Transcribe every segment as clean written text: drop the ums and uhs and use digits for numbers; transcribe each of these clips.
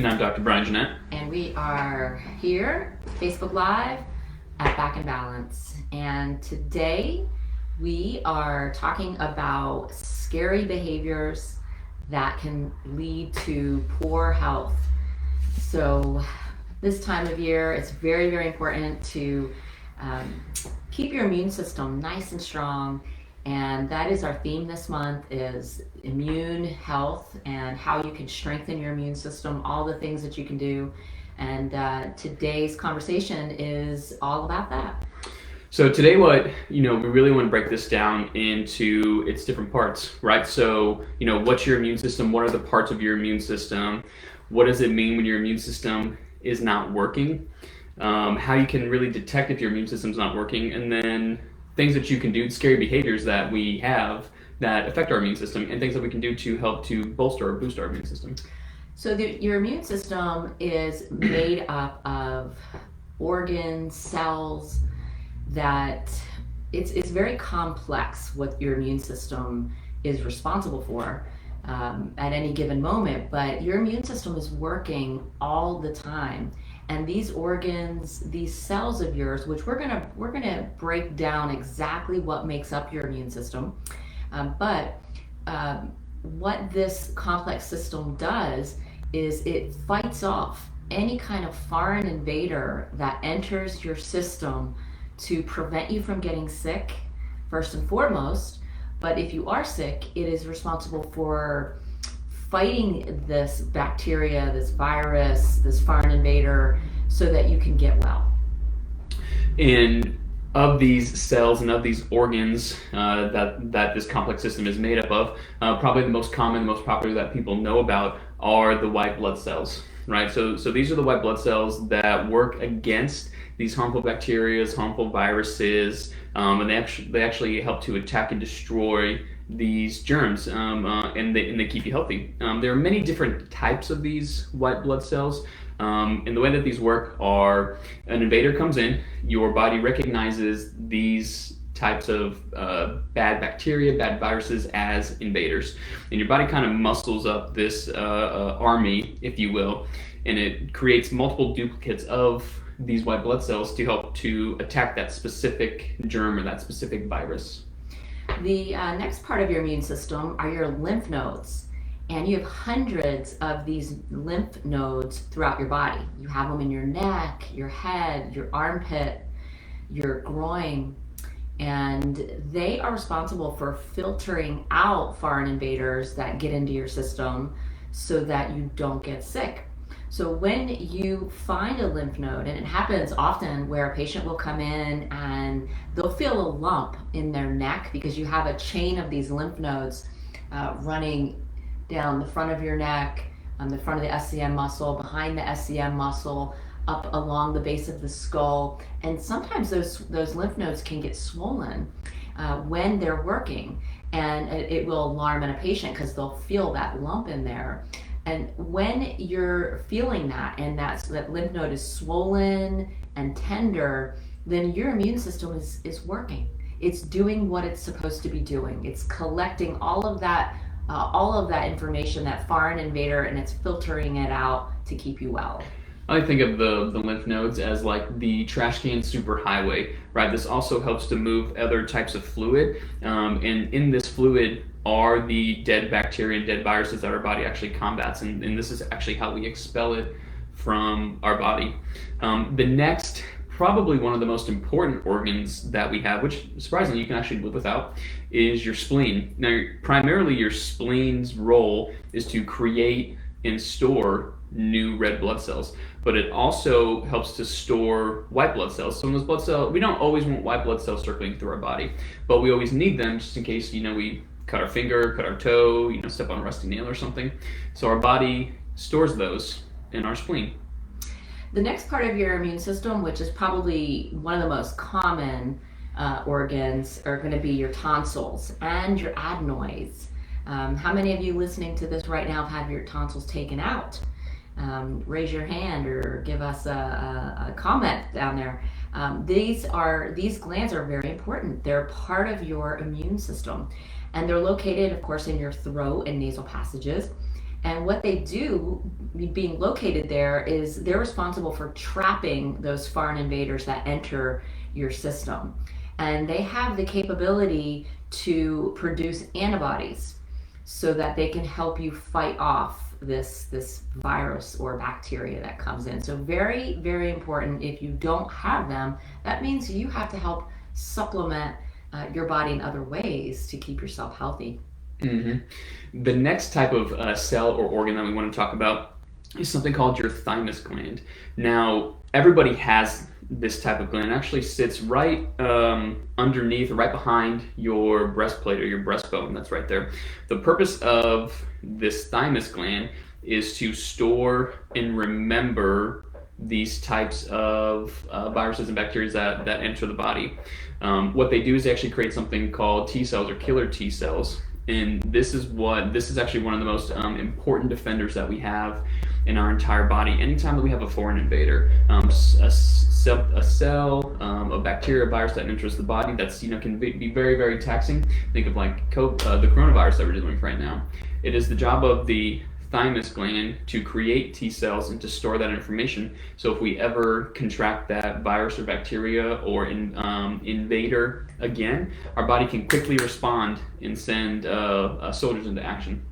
And I'm Dr. Brian Jeanette. And we are here, Facebook Live at Back in Balance. And today we are talking about scary behaviors that can lead to poor health. So this time of year, it's very, very important to keep your immune system nice and strong. And that is our theme this month, is immune health and how you can strengthen your immune system, all the things that you can do. And today's conversation is all about that. So today we really want to break this down into its different parts, right? So, what's your immune system? What are the parts of your immune system? What does it mean when your immune system is not working? How you can really detect if your immune system's not working, and then things that you can do, scary behaviors that we have that affect our immune system, and things that we can do to help to bolster or boost our immune system. So your immune system is made up of organs, cells, that it's very complex what your immune system is responsible for at any given moment, but your immune system is working all the time. And these organs, these cells of yours, which we're gonna break down exactly what makes up your immune system, but what this complex system does is it fights off any kind of foreign invader that enters your system to prevent you from getting sick, first and foremost. But if you are sick, it is responsible for fighting this bacteria, this virus, this foreign invader, so that you can get well. And of these cells and of these organs that this complex system is made up of, probably the most common, the most popular that people know about are the white blood cells, right? So these are the white blood cells that work against these harmful bacteria, harmful viruses, and they actually help to attack and destroy these germs, and they keep you healthy. There are many different types of these white blood cells, and the way that these work are, an invader comes in, your body recognizes these types of bad bacteria, bad viruses as invaders, and your body kind of muscles up this army, if you will, and it creates multiple duplicates of these white blood cells to help to attack that specific germ or that specific virus. The next part of your immune system are your lymph nodes, and you have hundreds of these lymph nodes throughout your body. You have them in your neck, your head, your armpit, your groin, and they are responsible for filtering out foreign invaders that get into your system so that you don't get sick. So when you find a lymph node, and it happens often where a patient will come in and they'll feel a lump in their neck because you have a chain of these lymph nodes running down the front of your neck, on the front of the SCM muscle, behind the SCM muscle, up along the base of the skull. And sometimes those lymph nodes can get swollen when they're working, and it will alarm a patient because they'll feel that lump in there. And when you're feeling that, and that lymph node is swollen and tender, then your immune system is working. It's doing what it's supposed to be doing. It's collecting all of that information, that foreign invader, and it's filtering it out to keep you well. I think of the lymph nodes as like the trash can superhighway, right? This also helps to move other types of fluid, and in this fluid are the dead bacteria and dead viruses that our body actually combats, and this is actually how we expel it from our body. The next, probably one of the most important organs that we have, which surprisingly you can actually live without, is your spleen. Now, primarily your spleen's role is to create and store new red blood cells, but it also helps to store white blood cells. So in those blood cells, we don't always want white blood cells circulating through our body, but we always need them just in case, we cut our finger, cut our toe, step on a rusty nail or something. So our body stores those in our spleen. The next part of your immune system, which is probably one of the most common organs, are going to be your tonsils and your adenoids. How many of you listening to this right now have had your tonsils taken out? Raise your hand or give us a comment down there. These glands are very important. They're part of your immune system, and they're located, of course, in your throat and nasal passages. And what they do, being located there, is they're responsible for trapping those foreign invaders that enter your system. And they have the capability to produce antibodies so that they can help you fight off this virus or bacteria that comes in. So very, very important. If you don't have them, that means you have to help supplement your body in other ways to keep yourself healthy. The next type of cell or organ that we want to talk about is something called your thymus gland. Now, everybody has this type of gland. It actually sits right underneath, right behind your breastplate or your breastbone. That's right there. The purpose of this thymus gland is to store and remember these types of viruses and bacteria that enter the body. What they do is they actually create something called T cells or killer T cells. And this is actually one of the most important defenders that we have in our entire body. Anytime that we have a foreign invader, a cell, a bacteria, a virus that enters the body, that's can be very, very taxing. Think of like the coronavirus that we're dealing with right now. It is the job of the thymus gland to create T cells and to store that information. So if we ever contract that virus or bacteria or invader again, our body can quickly respond and send soldiers into action.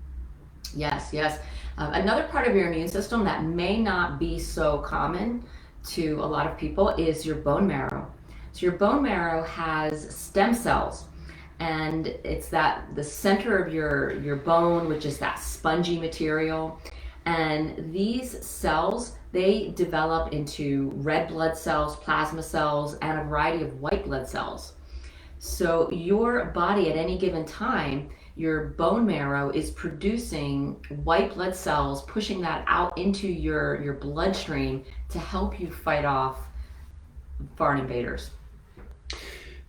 Yes, yes. Another part of your immune system that may not be so common to a lot of people is your bone marrow. So your bone marrow has stem cells, and it's the center of your bone, which is that spongy material. And these cells, they develop into red blood cells, plasma cells, and a variety of white blood cells. So your body at any given time, your bone marrow is producing white blood cells, pushing that out into your bloodstream to help you fight off foreign invaders.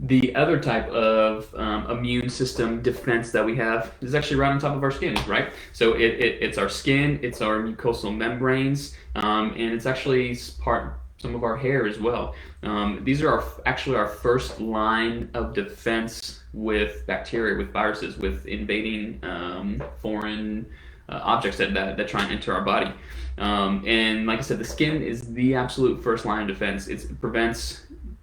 The other type of immune system defense that we have is actually right on top of our skin, right? So it's our skin, it's our mucosal membranes, and it's actually some of our hair as well. These are actually our first line of defense with bacteria, with viruses, with invading foreign objects that try and enter our body. And like I said, the skin is the absolute first line of defense. It prevents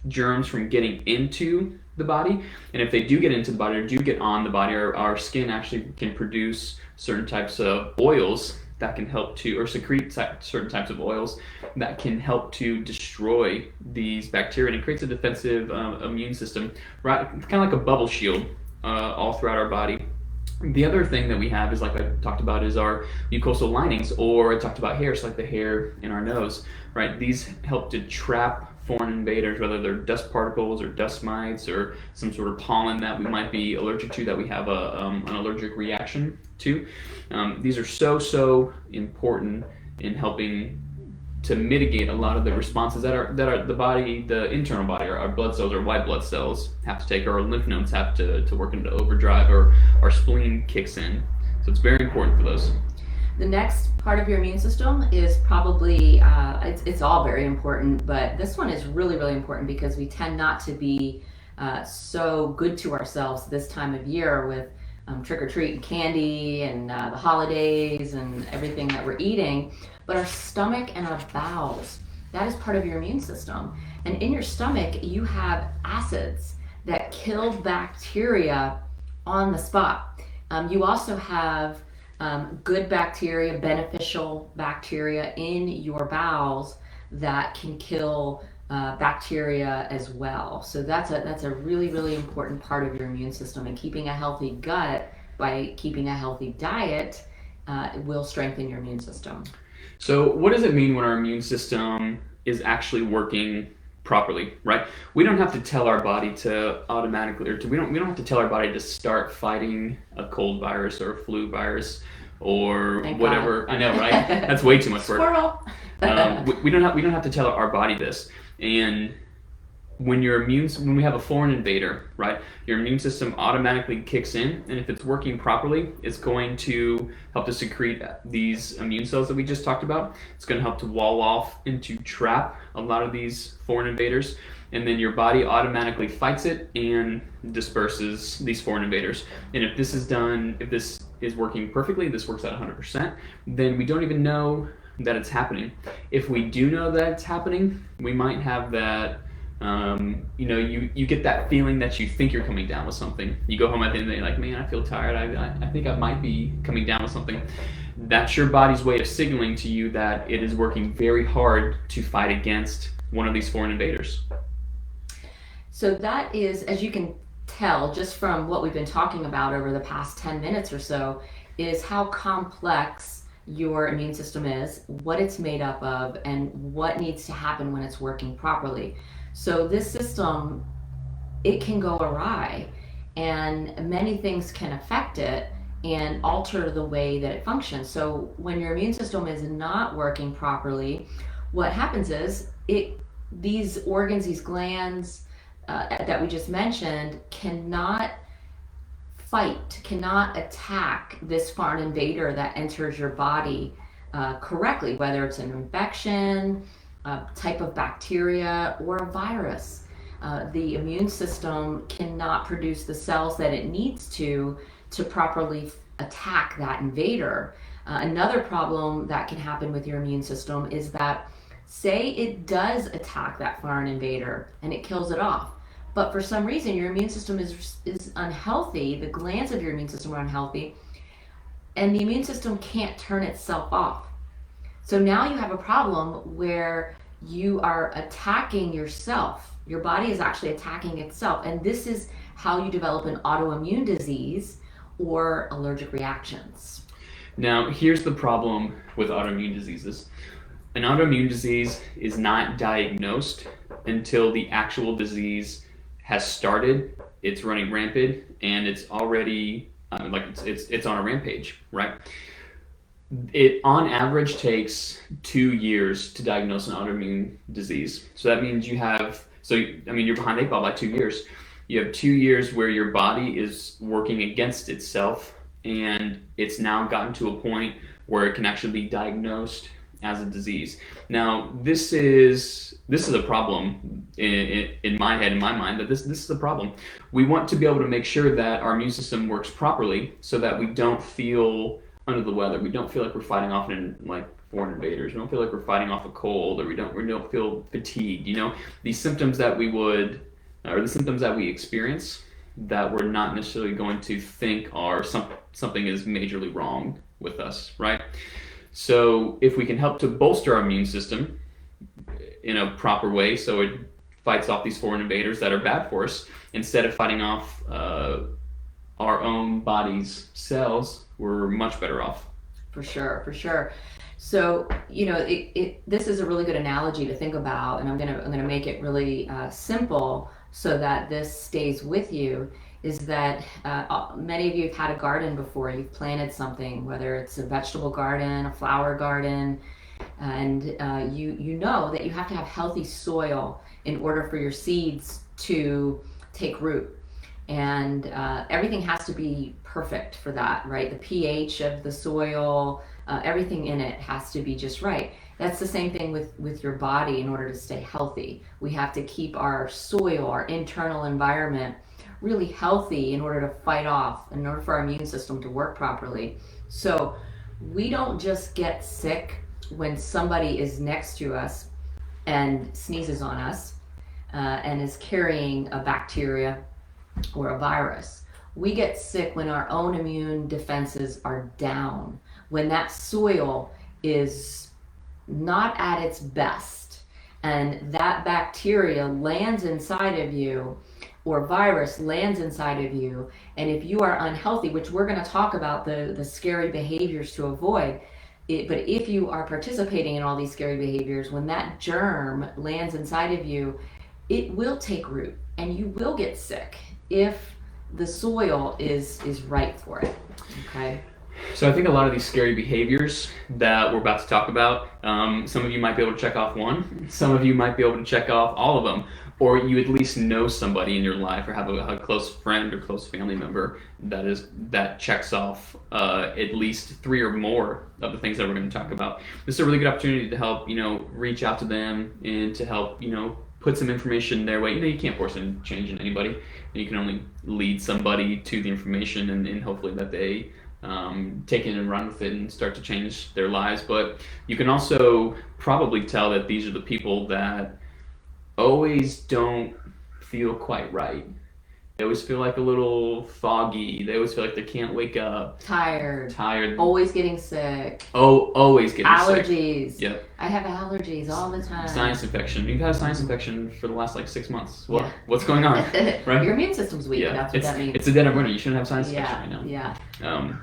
germs from getting into the body, and if they do get into the body or do get on the body, our skin actually can produce certain types of oils that can help to, or secrete certain types of oils that can help to destroy these bacteria, and it creates a defensive immune system, right? Kind of like a bubble shield all throughout our body. The other thing that we have is, like I talked about, is our mucosal linings, or I talked about hair, so like the hair in our nose, right? These help to trap foreign invaders, whether they're dust particles or dust mites or some sort of pollen that we might be allergic to, that we have an allergic reaction to. These are so important in helping to mitigate a lot of the responses that are the body, the internal body, our blood cells, our white blood cells have to take, or our lymph nodes have to work into overdrive, or our spleen kicks in. So it's very important for those. The next part of your immune system is probably, it's all very important, but this one is really, really important because we tend not to be so good to ourselves this time of year with trick-or-treat and candy and the holidays and everything that we're eating. But our stomach and our bowels, that is part of your immune system. And in your stomach, you have acids that kill bacteria on the spot. You also have good bacteria, beneficial bacteria in your bowels that can kill bacteria as well. So that's a really, really important part of your immune system. And keeping a healthy gut by keeping a healthy diet will strengthen your immune system. So what does it mean when our immune system is actually working properly, right? We don't have to tell our body to automatically, we don't have to tell our body to start fighting a cold virus or a flu virus or Thank whatever. God. I know, right? That's way too much work. Squirrel. We don't have to tell our body this. And when we have a foreign invader, right, your immune system automatically kicks in, and if it's working properly, it's going to help to secrete these immune cells that we just talked about. It's going to help to wall off and to trap a lot of these foreign invaders, and then your body automatically fights it and disperses these foreign invaders. And if this is working perfectly, this works at 100%, then we don't even know that it's happening. If we do know that it's happening, we might have that, you get that feeling that you think you're coming down with something. You go home at the end of the day like, man, I feel tired. I think I might be coming down with something. That's your body's way of signaling to you that it is working very hard to fight against one of these foreign invaders. So that is, as you can tell just from what we've been talking about over the past 10 minutes or so, is how complex your immune system is, what it's made up of, and what needs to happen when it's working properly. So this system, it can go awry, and many things can affect it and alter the way that it functions. So when your immune system is not working properly, what happens is these organs, these glands that we just mentioned, cannot fight, cannot attack this foreign invader that enters your body correctly, whether it's an infection, a type of bacteria, or a virus. The immune system cannot produce the cells that it needs to properly attack that invader. Another problem that can happen with your immune system is that, say it does attack that foreign invader and it kills it off, but for some reason your immune system is unhealthy, the glands of your immune system are unhealthy, and the immune system can't turn itself off. So now you have a problem where you are attacking yourself. Your body is actually attacking itself, and this is how you develop an autoimmune disease or allergic reactions. Now, here's the problem with autoimmune diseases. An autoimmune disease is not diagnosed until the actual disease has started, it's running rampant, and it's already it's on a rampage, right? It on average takes 2 years to diagnose an autoimmune disease. So that means you're behind 8 ball by 2 years. You have 2 years where your body is working against itself, and it's now gotten to a point where it can actually be diagnosed as a disease. Now, this is a problem in my head, in my mind, that this is a problem. We want to be able to make sure that our immune system works properly so that we don't feel under the weather. We don't feel like we're fighting off foreign invaders. We don't feel like we're fighting off a cold, or we don't feel fatigued. These symptoms that the symptoms that we experience that we're not necessarily going to think are something is majorly wrong with us, right? So if we can help to bolster our immune system in a proper way so it fights off these foreign invaders that are bad for us, instead of fighting off our own body's cells, we're much better off. For sure. So, this is a really good analogy to think about, and I'm gonna make it really simple so that this stays with you. Is that many of you have had a garden before. You've planted something, whether it's a vegetable garden, a flower garden, and you know that you have to have healthy soil in order for your seeds to take root. And everything has to be perfect for that, right? The pH of the soil, everything in it has to be just right. That's the same thing with your body. In order to stay healthy, we have to keep our soil, our internal environment, really healthy in order to fight off, in order for our immune system to work properly. So we don't just get sick when somebody is next to us and sneezes on us and is carrying a bacteria or a virus. We get sick when our own immune defenses are down, when that soil is not at its best, and that bacteria lands inside of you, or virus lands inside of you. And if you are unhealthy, which we're going to talk about the scary behaviors to avoid, but if you are participating in all these scary behaviors, when that germ lands inside of you, it will take root and you will get sick if the soil is right for it. Okay. So I think a lot of these scary behaviors that we're about to talk about, some of you might be able to check off one, some of you might be able to check off all of them, or you at least know somebody in your life or have a close friend or close family member that checks off at least 3 or more of the things that we're going to talk about. This is a really good opportunity to help, reach out to them and to help, put some information their way. You can't force any change in anybody, and you can only lead somebody to the information and hopefully that they take it and run with it and start to change their lives. But you can also probably tell that these are the people that always don't feel quite right. They always feel like a little foggy. They always feel like they can't wake up. Tired. Tired. Always getting sick. Oh, always getting allergies. sick. Yep. I have allergies all the time. Sinus infection. You've had a sinus infection for the last like 6 months. What? Yeah. What's going on? Right? Your immune system's weak. Yeah. That's what that means. It's a dead of winter. You shouldn't have sinus infection right now. Yeah.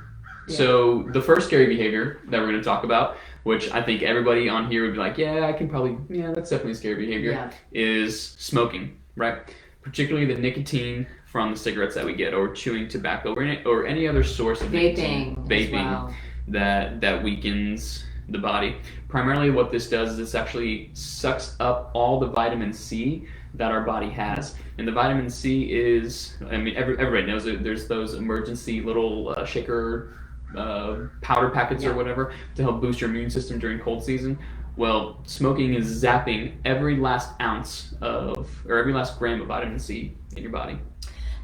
So the first scary behavior that we're going to talk about, which I think everybody on here would be like, yeah, that's definitely a scary behavior, is smoking, right? Particularly the nicotine from the cigarettes that we get, or chewing tobacco, or any other source of nicotine, vaping, that weakens the body. Primarily what this does is this actually sucks up all the vitamin C that our body has. And the vitamin C is, everybody knows it, there's those emergency little shaker powder packets or whatever to help boost your immune system during cold season. Well, smoking is zapping every last ounce or every last gram of vitamin C in your body.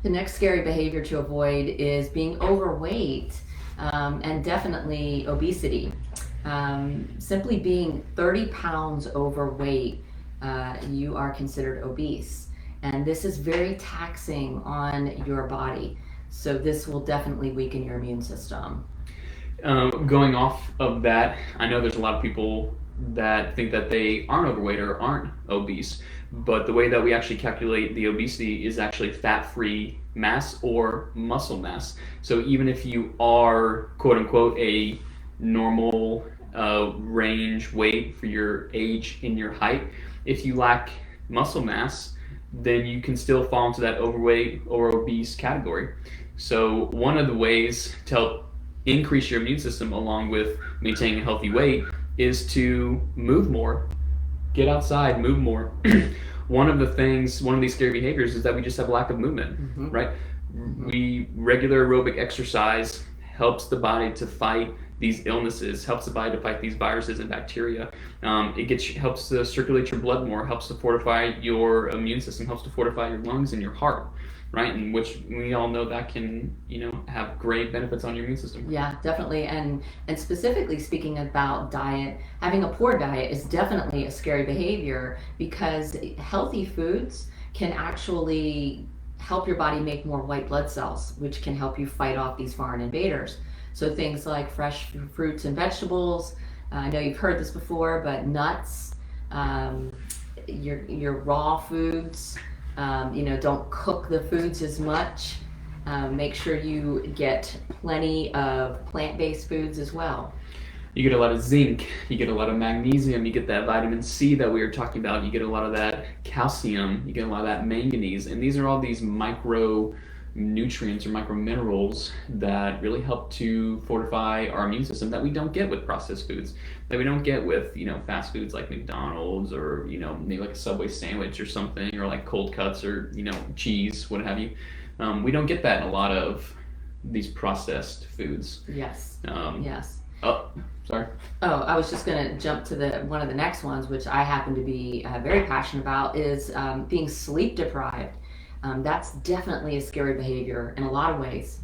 The next scary behavior to avoid is being overweight, and definitely obesity. Simply being 30 pounds overweight, you are considered obese. And this is very taxing on your body. So this will definitely weaken your immune system. Going off of that, I know there's a lot of people that think that they aren't overweight or aren't obese, but the way that we actually calculate the obesity is actually fat-free mass or muscle mass. So even if you are quote-unquote a normal range weight for your age and your height, if you lack muscle mass, then you can still fall into that overweight or obese category. So one of the ways to help increase your immune system along with maintaining a healthy weight is to move more, get outside, move more. One of these scary behaviors is that we just have a lack of movement, right? Regular aerobic exercise helps the body to fight these illnesses, helps the body to fight these viruses and bacteria. Helps to circulate your blood more, helps to fortify your immune system, helps to fortify your lungs and your heart, right? And which we all know that can, have great benefits on your immune system. Yeah, definitely. And specifically speaking about diet, having a poor diet is definitely a scary behavior, because healthy foods can actually help your body make more white blood cells, which can help you fight off these foreign invaders. So things like fresh fruits and vegetables, I know you've heard this before, but nuts, your raw foods, don't cook the foods as much. Make sure you get plenty of plant-based foods as well. You get a lot of zinc, you get a lot of magnesium, you get that vitamin C that we were talking about, you get a lot of that calcium, you get a lot of that manganese, and these are all these micro nutrients or micro minerals that really help to fortify our immune system that we don't get with processed foods, that we don't get with fast foods like McDonald's, or maybe like a Subway sandwich or something, or like cold cuts, or cheese, what have you. We don't get that in a lot of these processed foods. Yes. Yes. Oh, sorry. Oh, I was just going to jump to one of the next ones, which I happen to be very passionate about, is being sleep deprived. That's definitely a scary behavior in a lot of ways.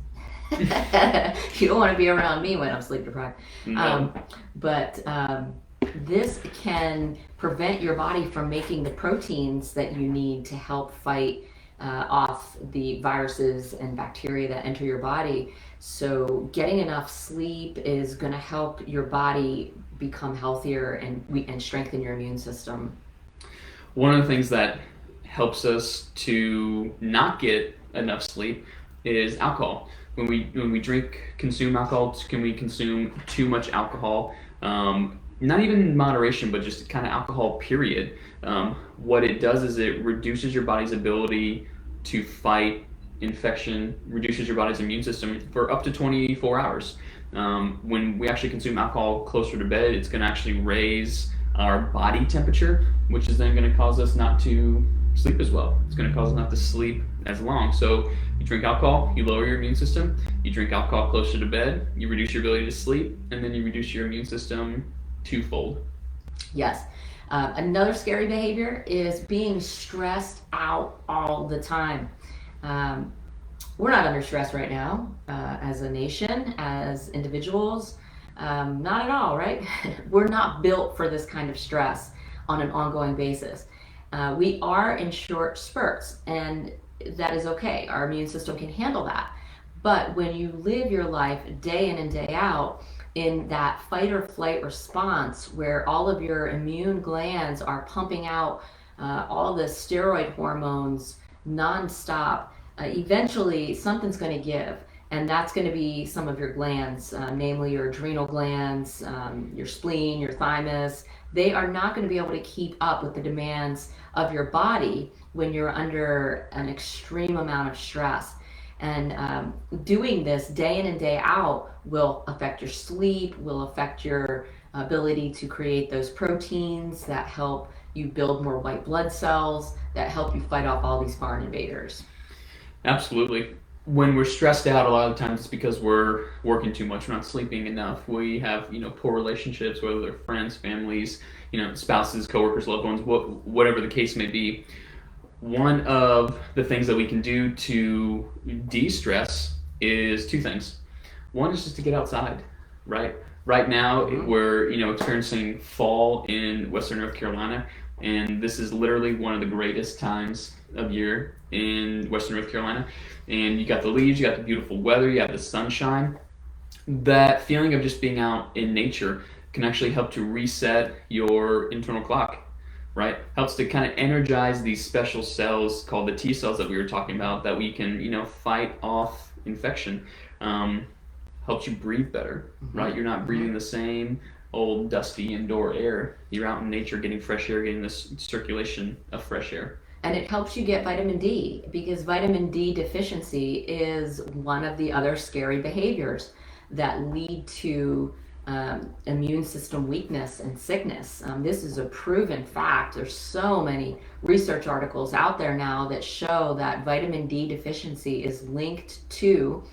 You don't want to be around me when I'm sleep deprived. No. But this can prevent your body from making the proteins that you need to help fight off the viruses and bacteria that enter your body. So getting enough sleep is going to help your body become healthier and strengthen your immune system. One of the things that helps us to not get enough sleep is alcohol. When we consume alcohol, can we consume too much alcohol? Not even in moderation, but just kind of alcohol, period. What it does is it reduces your body's ability to fight infection, reduces your body's immune system for up to 24 hours. When we actually consume alcohol closer to bed, it's going to actually raise our body temperature, which is then going to cause us not to sleep as well. It's going to cause us not to sleep as long. So you drink alcohol, you lower your immune system. You drink alcohol closer to bed, you reduce your ability to sleep, and then you reduce your immune system twofold. Yes. Another scary behavior is being stressed out all the time. We're not under stress right now as a nation, as individuals. Not at all, right? We're not built for this kind of stress on an ongoing basis. We are in short spurts, and that is okay. Our immune system can handle that. But when you live your life day in and day out in that fight or flight response, where all of your immune glands are pumping out all the steroid hormones nonstop, eventually something's going to give. And that's going to be some of your glands, namely your adrenal glands, your spleen, your thymus. They are not going to be able to keep up with the demands of your body when you're under an extreme amount of stress. And doing this day in and day out will affect your sleep, will affect your ability to create those proteins that help you build more white blood cells, that help you fight off all these foreign invaders. Absolutely. When we're stressed out, a lot of the times it's because we're working too much. We're not sleeping enough. We have, poor relationships, whether they're friends, families, spouses, coworkers, loved ones, whatever the case may be. One of the things that we can do to de-stress is two things. One is just to get outside, right? Right now, we're experiencing fall in Western North Carolina, and this is literally one of the greatest times of year in Western North Carolina. And you got the leaves, you got the beautiful weather, you have the sunshine. That feeling of just being out in nature can actually help to reset your internal clock, right? Helps to kind of energize these special cells called the T cells that we were talking about, that we can, fight off infection. Helps you breathe better, right? You're not breathing the same old dusty indoor air. You're out in nature getting fresh air, getting this circulation of fresh air. And it helps you get vitamin D, because vitamin D deficiency is one of the other scary behaviors that lead to immune system weakness and sickness. This is a proven fact. There's so many research articles out there now that show that vitamin D deficiency is linked to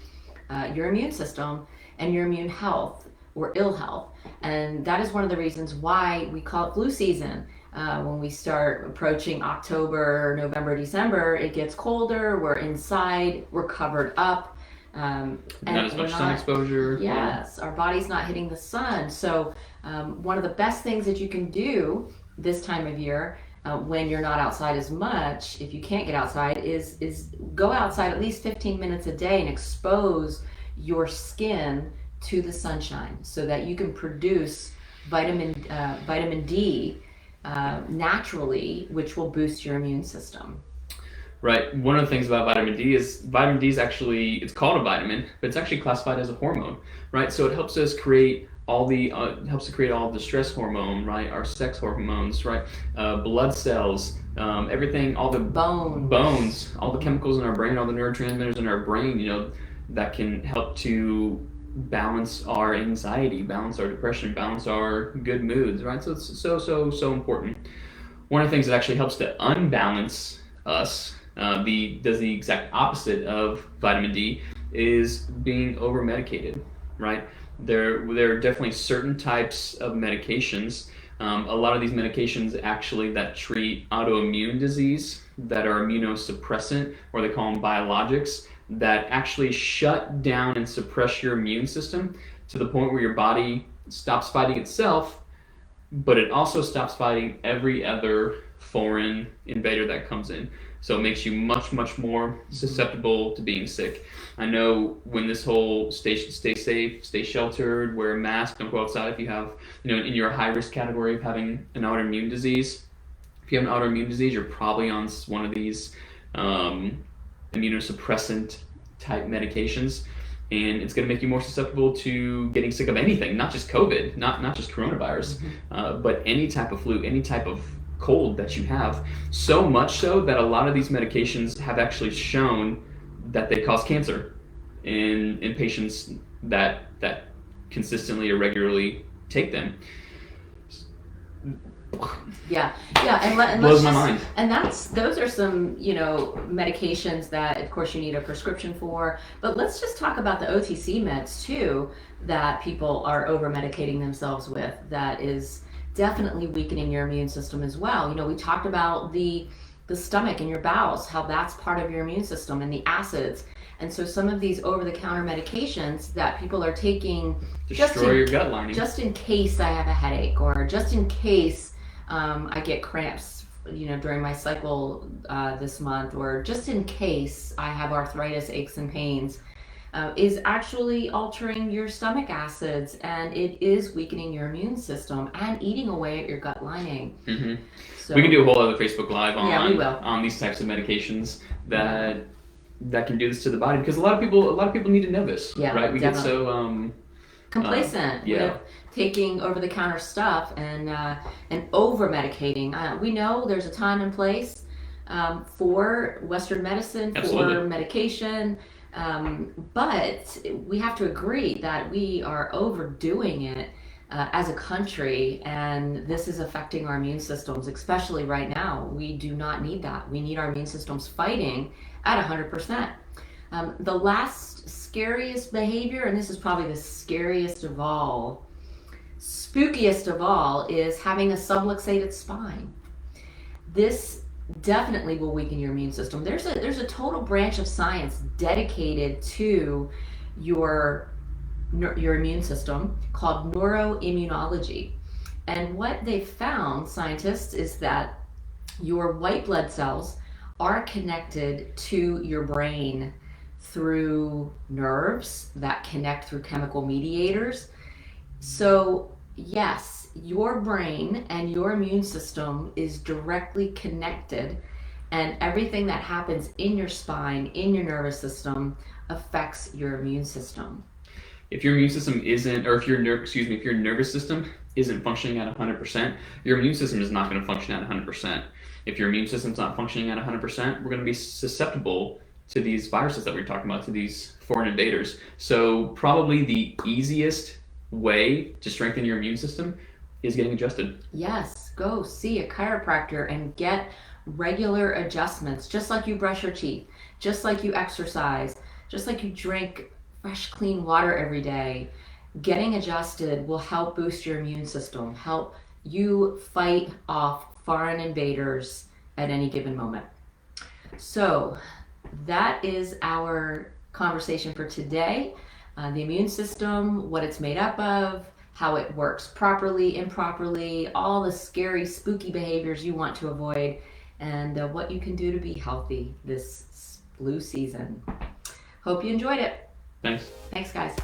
your immune system and your immune health or ill health. And that is one of the reasons why we call it flu season. When we start approaching October, November, December, it gets colder, we're inside, we're covered up. Not as much sun exposure. Yes, our body's not hitting the sun. So one of the best things that you can do this time of year, when you're not outside as much, if you can't get outside, is go outside at least 15 minutes a day and expose your skin to the sunshine so that you can produce vitamin D naturally, which will boost your immune system. Right. One of the things about vitamin D is actually, it's called a vitamin, but it's actually classified as a hormone, right? So it helps us create all the stress hormone, right? Our sex hormones, right? Blood cells, everything, all the bones, all the chemicals in our brain, all the neurotransmitters in our brain, that can help to balance our anxiety, balance our depression, balance our good moods, right? So it's so important. One of the things that actually helps to unbalance us, does the exact opposite of vitamin D, is being over medicated, right? There are definitely certain types of medications. A lot of these medications actually that treat autoimmune disease, that are immunosuppressant, or they call them biologics, that actually shut down and suppress your immune system to the point where your body stops fighting itself, but it also stops fighting every other foreign invader that comes in. So it makes you much, much more susceptible to being sick. I know when this whole stay safe, stay sheltered, wear a mask, don't go outside if you have, in your high risk category of having an autoimmune disease. If you have an autoimmune disease, you're probably on one of these immunosuppressant type medications, and it's going to make you more susceptible to getting sick of anything, not just COVID, not just coronavirus, but any type of flu, any type of cold that you have. So much so that a lot of these medications have actually shown that they cause cancer in patients that consistently or regularly take them. Yeah, and blows my mind. And those are some medications that of course you need a prescription for. But let's just talk about the OTC meds too that people are over medicating themselves with. That is definitely weakening your immune system as well. We talked about the stomach and your bowels, how that's part of your immune system, and the acids. And so some of these over-the-counter medications that people are taking Destroy your gut lining. just in case I have a headache, or just in case I get cramps, during my cycle this month, or just in case I have arthritis, aches and pains, is actually altering your stomach acids, and it is weakening your immune system and eating away at your gut lining. Mm-hmm. So, we can do a whole other Facebook Live we will. on these types of medications that can do this to the body, because a lot of people need to know this, right? We definitely. get so complacent with taking over-the-counter stuff and over-medicating. We know there's a time and place for Western medicine, Absolutely. for medication, but we have to agree that we are overdoing it as a country, and this is affecting our immune systems, especially right now. We do not need that. We need our immune systems fighting at 100%. The last scariest behavior, and this is probably the scariest of all, spookiest of all, is having a subluxated spine. This definitely will weaken your immune system. There's a total branch of science dedicated to your immune system called neuroimmunology. And what they found, scientists, is that your white blood cells are connected to your brain through nerves that connect through chemical mediators. So yes, your brain and your immune system is directly connected, and everything that happens in your spine, in your nervous system, affects your immune system. If your immune system isn't, or if your nervous system isn't functioning at 100%, your immune system is not going to function at 100%. If your immune system's not functioning at 100%, we're going to be susceptible to these viruses that we're talking about, to these foreign invaders. So probably the easiest way to strengthen your immune system is getting adjusted. Yes, go see a chiropractor and get regular adjustments, just like you brush your teeth, just like you exercise, just like you drink fresh, clean water every day. Getting adjusted will help boost your immune system, help you fight off foreign invaders at any given moment. So that is our conversation for today. The immune system, what it's made up of, how it works properly, improperly, all the scary, spooky behaviors you want to avoid, and what you can do to be healthy this flu season. Hope you enjoyed it. Thanks. Thanks, guys.